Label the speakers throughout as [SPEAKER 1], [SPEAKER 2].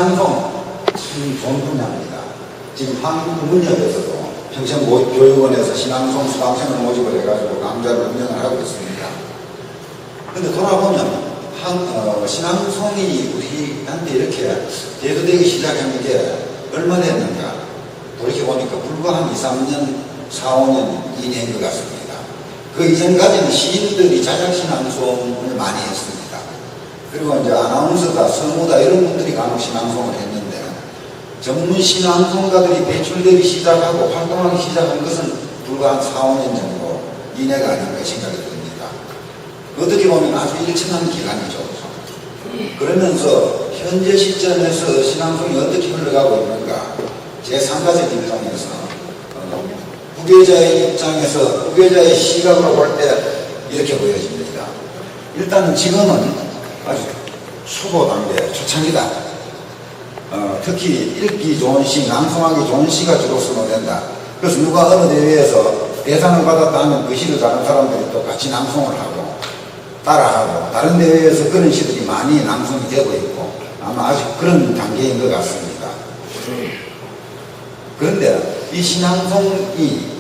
[SPEAKER 1] 신앙송 참 좋은 분야입니다. 지금 한국문협에서도 평생교육원에서 신앙송 수강생을 모집을 해가지고 강좌를 운영을 하고 있습니다. 근데 돌아보면 신앙송이 우리한테 이렇게 대두되기 시작한 게 얼마 됐는가 돌이켜보니까 불과 한 2, 3년, 4, 5년 이내인 것 같습니다. 그 이전까지는 시인들이 자작신앙송을 많이 했습니다. 그리고 이제 아나운서다, 성우다 이런 분들이 간혹 신앙송을 했는데 전문 신앙송가들이 배출되기 시작하고 활동하기 시작한 것은 불과 한 4, 5년 정도 이내가 아닌가 생각이 듭니다. 어떻게 보면 아주 일정한 기간이죠. 그러면서 현재 시점에서 신앙송이 어떻게 흘러가고 있는가 제3가적 입장에서 후계자의 입장에서 후계자의 시각으로 볼 때 이렇게 보여집니다. 일단은 지금은 아주 초보 단계, 초창기다. 특히 읽기 좋은 시, 낭송하기 좋은 시가 주로 선호된다. 그래서 누가 어느 대회에서 대상을 받았다 하면 그 시를 다른 사람들이 또 같이 낭송을 하고 따라하고 다른 대회에서 그런 시들이 많이 낭송이 되고 있고 아마 아직 그런 단계인 것 같습니다. 그런데 이 신앙송이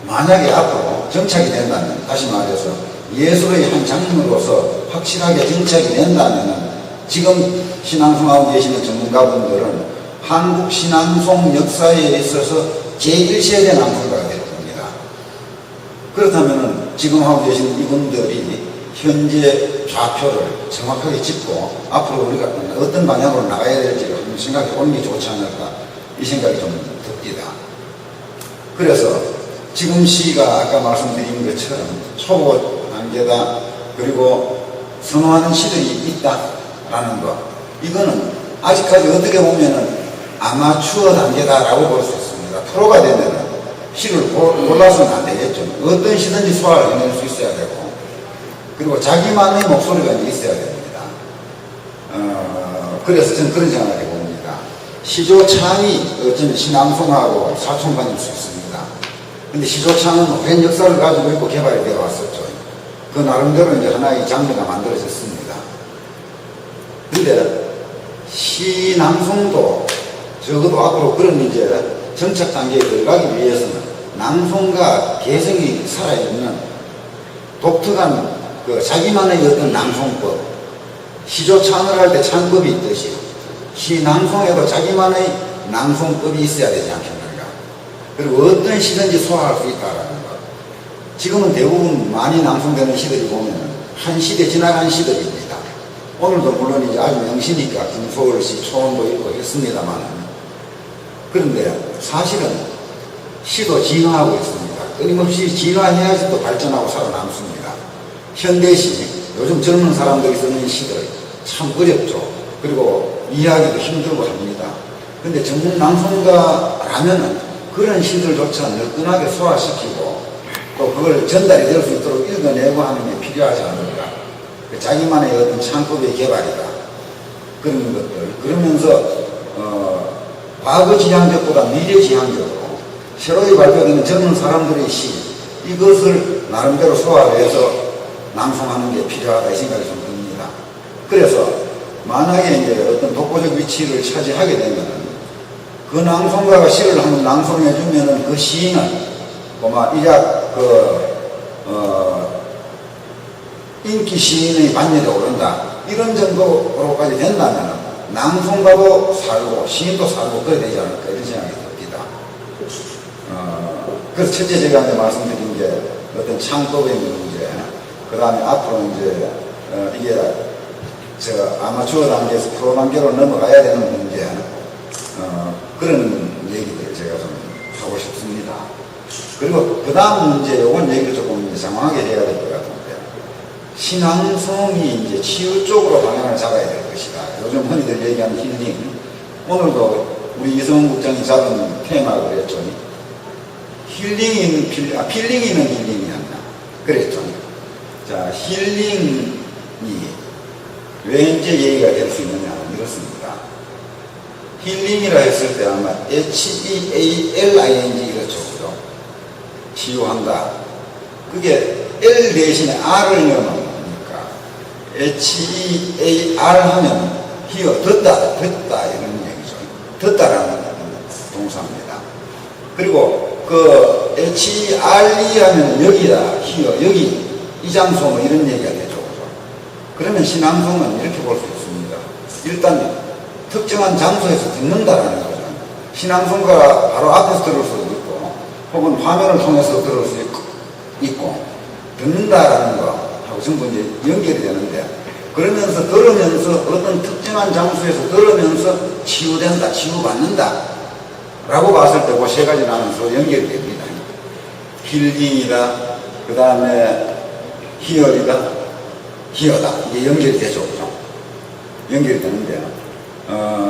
[SPEAKER 1] 만약에 앞으로 정착이 된다면, 다시 말해서 예술의 한 장르로서 확실하게 정착이 된다면 지금 신앙송하고 계시는 전문가분들은 한국 신앙송 역사에 있어서 제1세대 낭송가가 될 겁니다. 그렇다면 지금 하고 계시는 이분들이 현재 좌표를 정확하게 짚고 앞으로 우리가 어떤 방향으로 나가야 될지를 한번 생각해 보는 게 좋지 않을까 이 생각이 좀 듭니다. 그래서 지금 시가 아까 말씀드린 것처럼 초보 단계다, 그리고 선호하는 시들이 있다라는 것, 이거는 아직까지 어떻게 보면은 아마추어 단계다라고 볼 수 있습니다. 프로가 되면은 시를 골라서는 안 되겠죠. 어떤 시든지 소화를 해낼 수 있어야 되고, 그리고 자기만의 목소리가 있어야 됩니다. 그래서 저는 그런 생각을 해봅니다. 시조창이 어쩌면 신앙송하고 사촌반일 수 있습니다. 근데 시조창은 오랜 역사를 가지고 있고 개발이 되어 왔었죠. 그 나름대로 이제 하나의 장르가 만들어졌습니다. 근데 시낭송도 적어도 앞으로 그런 이제 정착 단계에 들어가기 위해서는 낭송가 개성이 살아있는 독특한 그 자기만의 어떤 낭송법, 시조창을 할 때 창법이 있듯이 시낭송에도 자기만의 낭송법이 있어야 되지 않겠는가. 그리고 어떤 시든지 소화할 수 있다라는 것. 지금은 대부분 많이 낭송되는 시들이 보면 한 시대 지나간 시들입니다. 오늘도 물론 이제 아주 명시니까 김소월시, 초원도 읽고 했습니다만, 그런데 사실은 시도 진화하고 있습니다. 끊임없이 진화해야지 또 발전하고 살아남습니다. 현대시, 요즘 젊은 사람들이 쓰는 시들 참 어렵죠. 그리고 이해하기도 힘들고 합니다. 근데 전문 낭송가라면은 그런 시들조차 느끈하게 소화시키고 또 그걸 전달이 될 수 있도록 읽어내고 하는 게 필요하지 않을까. 자기만의 어떤 창법의 개발이다. 그런 것들. 그러면서 과거 지향적보다 미래 지향적으로 새로이 발표되는 젊은 사람들의 시, 이것을 나름대로 소화를 해서 낭송하는 게 필요하다 이 생각이 좀 듭니다. 그래서 만약에 이제 어떤 독보적 위치를 차지하게 되면은 그 낭송가가 시를 한번 낭송해주면은 그 시인은 고마 이작 인기 시인의 반열에 오른다. 이런 정도로까지 된다면 낭송가도 살고 시인도 살고 그래야 되지 않을까 이런 생각이 듭니다. 그래서 첫째 제가 이제 말씀드린 게 어떤 창법의 문제, 그 다음에 앞으로 이제 이게 제가 아마추어 단계에서 프로 단계로 넘어가야 되는 문제, 그런 얘기들을 제가 좀 하고 싶습니다. 그리고 그 다음 문제, 요건 얘기를 조금 장황하게 해야 될 것 같은데, 신앙송이 이제 치유 쪽으로 방향을 잡아야 될 것이다. 요즘 흔히들 얘기하는 힐링. 오늘도 우리 이성훈 국장이 잡은 테마가 그랬죠. 힐링이는 필링이는 힐링이었나. 그랬죠. 자, 힐링이 왜 이제 얘기가 될 수 있느냐는 이렇습니다. 힐링이라 했을 때 아마 HEALING 이렇죠. 그죠? 치유한다. 그게 L 대신에 R을 넣으면 뭡니까? HEAR 하면 히어, 듣다 이런 얘기죠. 듣다라는 동사입니다. 그리고 그 HRE 하면 여기다, 히어, 여기, 이 장소 뭐 이런 얘기가 되죠. 그러면 신앙송은 이렇게 볼 수 있습니다. 일단 특정한 장소에서 듣는다라는 거죠. 신앙송가 바로 앞에서 들을 수도 있고 혹은 화면을 통해서 들을 수 있고 듣는다라는 거하고 전부 이제 연결이 되는데, 그러면서 들으면서 어떤 특정한 장소에서 들으면서 치유된다, 치유받는다 라고 봤을 때 그 세 가지 나눠서 연결이 됩니다. 힐링이다, 그 다음에 희열이다, 희어다, 이게 연결이 되죠. 그죠? 연결이 되는데,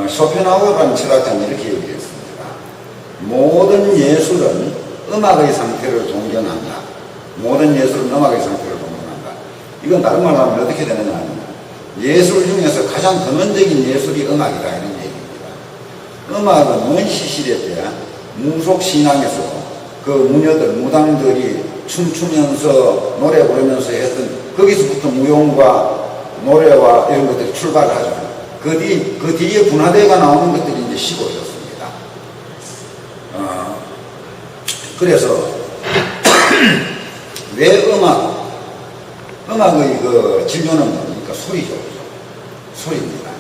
[SPEAKER 1] 쇼펜하우어라는 철학자는 이렇게 얘기했습니다. 모든 예술은 음악의 상태를 동경한다. 모든 예술은 음악의 상태를 동경한다. 이건 다른 말로 하면 어떻게 되느냐 하면, 예술 중에서 가장 근원적인 예술이 음악이다, 이런 얘기입니다. 음악은 원시시대 때 무속신앙에서 그 무녀들, 무당들이 춤추면서 노래 부르면서 했던, 거기서부터 무용과 노래와 이런 것들이 출발을 하죠. 그 뒤에 분화대가 나오는 것들이 이제 시골이었습니다. 그래서 왜 음악의 그 진료는 뭡니까? 소리죠. 소리입니다.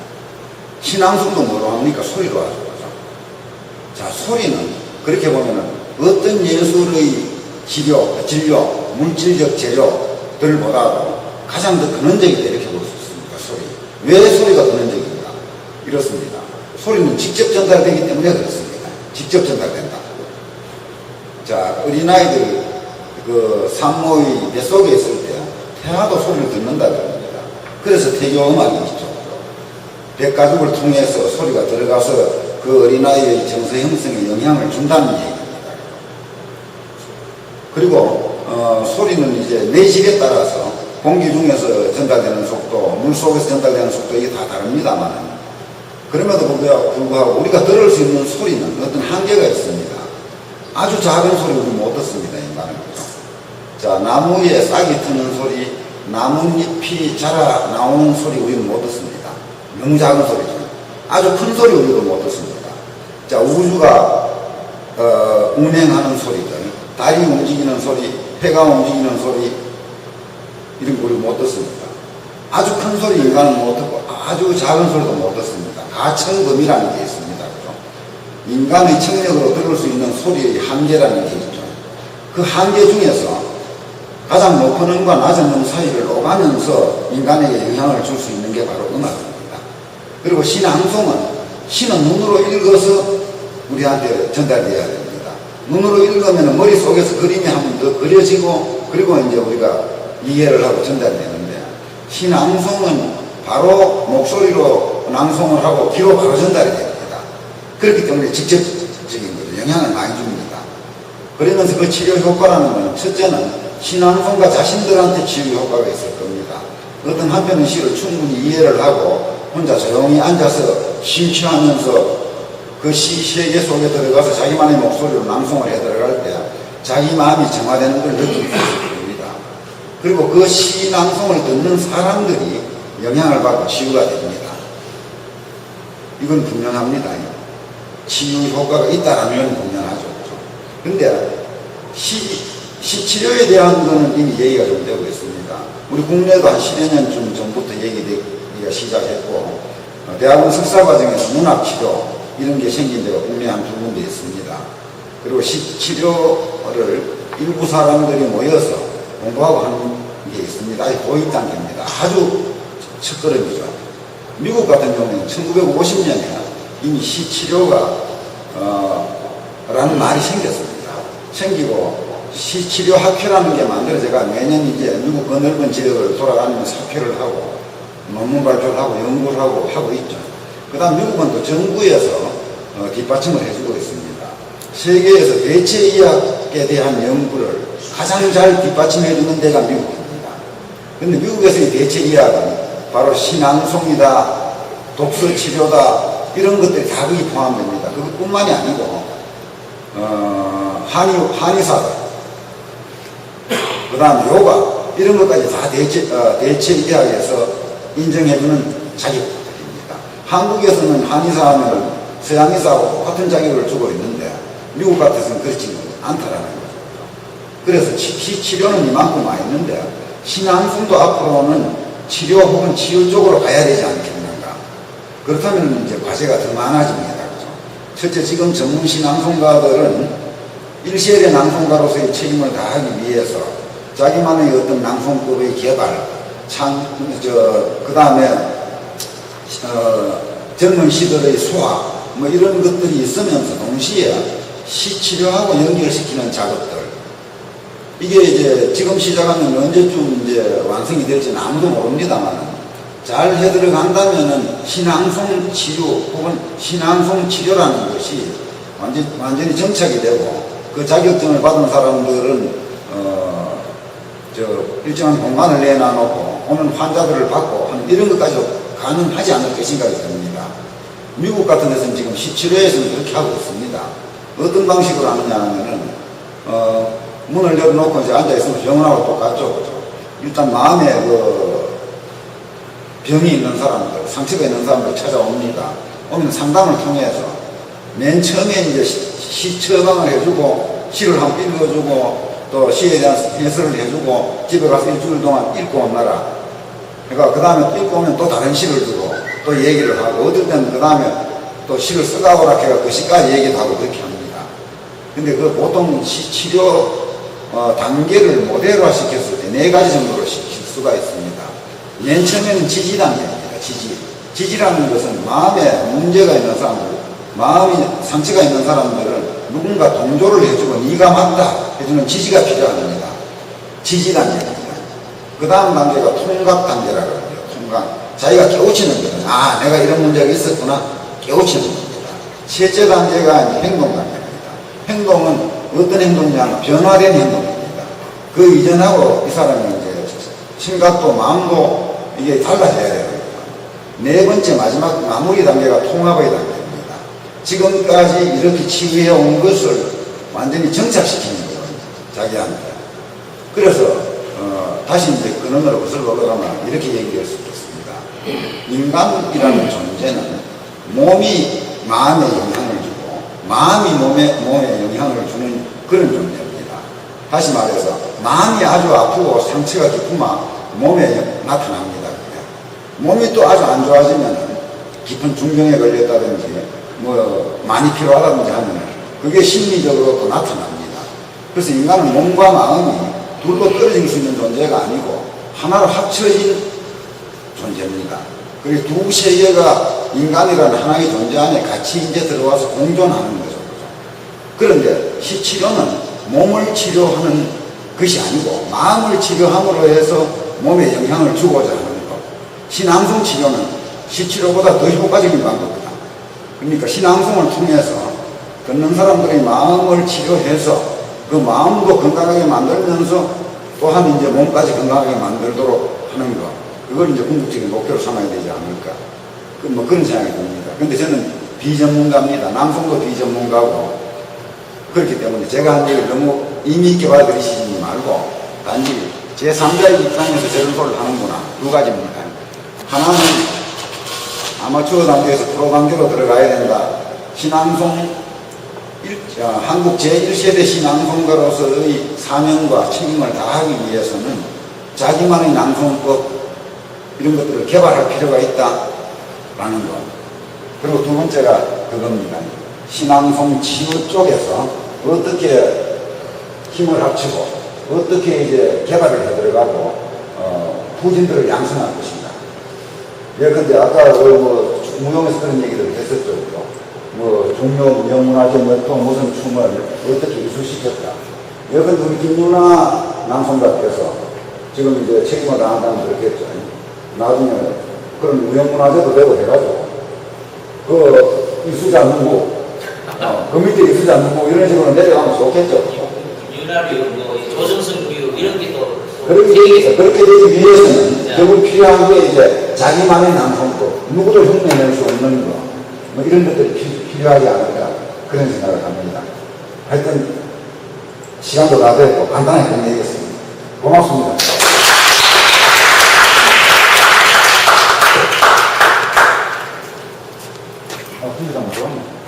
[SPEAKER 1] 신앙송도 뭐로 합니까? 소리로 하죠. 자, 소리는 그렇게 보면은 어떤 예술의 진료, 물질적 재료들보다도 가장 더 근원적이다, 이렇게 볼 수 있습니다. 소리. 왜 소리가 근원적입니까? 이렇습니다. 소리는 직접 전달되기 때문에 그렇습니다. 직접 전달된다. 자, 어린아이들 그 산모의 뱃속에 있을 때 태아도 소리를 듣는다 그럽니다. 그래서 태교 음악이 있죠. 뱃가죽을 통해서 소리가 들어가서 그 어린아이의 정서 형성에 영향을 준다는 얘기입니다. 그리고 소리는 이제 내질에 따라서 공기 중에서 전달되는 속도, 물 속에서 전달되는 속도, 이게 다 다릅니다만, 그럼에도 불구하고 우리가 들을 수 있는 소리는 어떤 한계가 있습니다. 아주 작은 소리를 못 듣습니다, 인간은. 자, 나무에 싹이 트는 소리, 나뭇잎이 자라 나오는 소리 우리는 못 듣습니다. 너무 작은 소리죠. 아주 큰 소리 우리도 못 듣습니다. 자, 우주가 운행하는 소리들, 달이 움직이는 소리, 해가 움직이는 소리, 이런 거 우리 못 듣습니다. 아주 큰 소리 인간은 못 듣고 아주 작은 소리도 못 듣습니다. 가청범위라는 게 있습니다. 그죠? 인간의 청력으로 들을 수 있는 소리의 한계라는 게 있죠. 그 한계 중에서 가장 높은 음과 낮은 음 사이를 오가면서 인간에게 영향을 줄 수 있는 게 바로 음악입니다. 그리고 신앙송은 신은 눈으로 읽어서 우리한테 전달되어야 됩니다. 눈으로 읽으면 머릿속에서 그림이 한 번 더 그려지고, 그리고 이제 우리가 이해를 하고 전달되는데, 신앙송은 바로 목소리로 낭송을 하고 귀로 바로 전달이 됩니다. 그렇기 때문에 직접적인 거죠. 영향을 많이 줍니다. 그러면서 그 치료 효과라는 것은 첫째는 신앙송가 자신들한테 치유 효과가 있을 겁니다. 어떤 한편의 시를 충분히 이해를 하고 혼자 조용히 앉아서 심취하면서 그 시 세계 속에 들어가서 자기만의 목소리로 낭송을 해 들어갈 때 자기 마음이 정화되는 걸 느낄 수 있을 겁니다. 그리고 그 시 낭송을 듣는 사람들이 영향을 받고 치유가 됩니다. 이건 분명합니다. 치유 효과가 있다는 건 분명하죠. 그런데 시치료에 대한 거는 이미 얘기가 좀 되고 있습니다. 우리 국내도 한 10여 년쯤 전부터 얘기가 시작했고, 대학원 석사 과정에서 문학치료 이런 게 생긴 데가 국내에 한 두 군데 있습니다. 그리고 치료를 일부 사람들이 모여서 공부하고 하는 게 있습니다. 아주 도입 단계입니다. 아주 첫걸음이죠. 미국 같은 경우는 1950년에 이미 시치료가 라는 말이 생겼습니다. 생기고 시치료학회라는 게 만들어져가 매년 이제 미국 그 넓은 지역을 돌아다니면서 학회를 하고 논문 발표를 하고 연구를 하고 있죠. 그 다음 미국은 또 정부에서 뒷받침을 해주고 있습니다. 세계에서 대체의학에 대한 연구를 가장 잘 뒷받침해주는 데가 미국입니다. 그런데 미국에서의 대체의학은 바로 신앙송이다, 독서치료다, 이런 것들이 다 거기 포함됩니다. 그것뿐만이 아니고 한의사다, 그 다음 요가, 이런 것까지 다 대체의학에서 인정해주는 자격들입니다. 한국에서는 한의사 하면 서양의사하고 똑같은 자격을 주고 있는데 미국 같아서는 그렇지 않다라는 거죠. 그래서 치료는 이만큼 와 있는데 신앙송도 앞으로는 치료 혹은 치유 쪽으로 가야 되지 않겠는가. 그렇다면 이제 과제가 더 많아집니다. 그죠? 첫째, 지금 전문 신앙송가들은 일시엘의 낭송가로서의 책임을 다하기 위해서 자기만의 어떤 낭송법의 개발, 그 다음에 젊은 시들의 소화, 뭐 이런 것들이 있으면서 동시에 시치료하고 연결시키는 작업들. 이게 이제 지금 시작하면 언제쯤 이제 완성이 될지는 아무도 모릅니다만 잘 해들어간다면은 신앙송 치료 혹은 신앙송 치료라는 것이 완전히 정착이 되고 그 자격증을 받은 사람들은 일정한 공간을 내놔놓고 오는 환자들을 받고 하는 이런 것까지도 가능하지 않을까 생각이 듭니다. 미국 같은 데서는 지금 시치료에서는 그렇게 하고 있습니다. 어떤 방식으로 하느냐 하면은 문을 열어놓고 이제 앉아있으면 병원하고 똑같죠. 그죠? 일단 마음에 그 병이 있는 사람들, 상처가 있는 사람들 찾아옵니다. 오면 상담을 통해서 맨 처음에 이제 시 처방을 해주고 시를 한번 읽어주고 또 시에 대한 해설을 해주고 집에 가서 일주일 동안 읽고 온나라. 그러니까 그 다음에 또 읽고 오면 또 다른 시를 주고 또 얘기를 하고 어떨 때는 그 다음에 또 시를 써가오라 해가 그 시까지 얘기도 하고 그렇게 합니다. 근데 그 보통 치료 단계를 모델화 시켰을 때 4가지 정도로 시킬 수가 있습니다. 맨 처음에는 지지 단계입니다. 지지라는 것은 마음에 문제가 있는 사람들, 마음이 상처가 있는 사람들은 누군가 동조를 해주고 네가 맞다 해주는 지지가 필요합니다. 지지 단계입니다. 그 다음 단계가 통각 단계라고 합니다. 통각. 자기가 깨우치는 거예요. 아, 내가 이런 문제가 있었구나. 깨우치는 겁니다. 셋째 단계가 행동 단계입니다. 행동은 어떤 행동이냐면 변화된 행동입니다. 그 이전하고 이 사람이 이제 생각도 마음도 이게 달라져야 됩니다. 네 번째 마지막 마무리 단계가 통합의 단계입니다. 지금까지 이렇게 치유해 온 것을 완전히 정착시키는 거예요. 자기한테. 그래서 다시 이제 근원으로 것을 올라가면 이렇게 얘기할 수 있겠습니다. 인간이라는 존재는 몸이 마음에 영향을 주고 마음이 몸에 영향을 주는 그런 존재입니다. 다시 말해서 마음이 아주 아프고 상처가 깊으면 몸에 나타납니다. 몸이 또 아주 안 좋아지면 깊은 중병에 걸렸다든지 뭐 많이 필요하다든지 하면 그게 심리적으로 또 나타납니다. 그래서 인간은 몸과 마음이 둘로 떨어질 수 있는 존재가 아니고 하나로 합쳐진 존재입니다. 그리고 두 세계가 인간이라는 하나의 존재 안에 같이 이제 들어와서 공존하는 거죠. 그런데 시치료는 몸을 치료하는 것이 아니고 마음을 치료함으로 해서 몸에 영향을 주고자 하는 것. 신앙송 치료는 시치료보다 더 효과적인 방법이다. 그러니까 신앙송을 통해서 듣는 사람들의 마음을 치료해서 그 마음도 건강하게 만들면서 또한 이제 몸까지 건강하게 만들도록 하는 것. 그걸 이제 궁극적인 목표로 삼아야 되지 않을까. 뭐 그런 생각이 듭니다. 근데 저는 비전문가입니다. 낭송도 비전문가고. 그렇기 때문에 제가 한 얘기를 너무 의미 있게 받아들이시지 말고 단지 제3자의 입장에서 저런 소리를 하는구나. 두 가지입니다. 하나는 아마추어 단계에서 프로 단계로 들어가야 된다. 신앙송, 한국 제1세대 신앙송가로서의 사명과 책임을 다하기 위해서는 자기만의 낭송법 이런 것들을 개발할 필요가 있다라는 것. 그리고 두 번째가 그겁니다. 신앙송 치유 쪽에서 어떻게 힘을 합치고 어떻게 이제 개발을 해 들어가고 후진들을 양성할 것인가. 예컨대 아까 뭐 무용에서 그런 얘기를 했었죠. 뭐 종묘 무형문화재 또 무슨 춤을 어떻게 이수시켰다. 예컨대 우리 김유나 낭송가께서 지금 이제 책임을 다한다면 그렇겠죠. 나중에 그런 무형문화재도 되고 해가지고 그 이수자 누구 그 밑에 이수자 누구 이런 식으로 내려가면 좋겠죠.
[SPEAKER 2] 윤활유, 뭐 조정성 교육 이런 게 또
[SPEAKER 1] 그렇게 되기 위해서는 결국 필요한 게 이제 자기만의 낭송법, 누구도 흉내낼 수 없는 거, 뭐 이런 것들이 필요하지 않을까 그런 생각을 합니다. 하여튼 시간도 다 됐고 간단하게 끝내겠습니다. 고맙습니다. 아, 부지장 좀.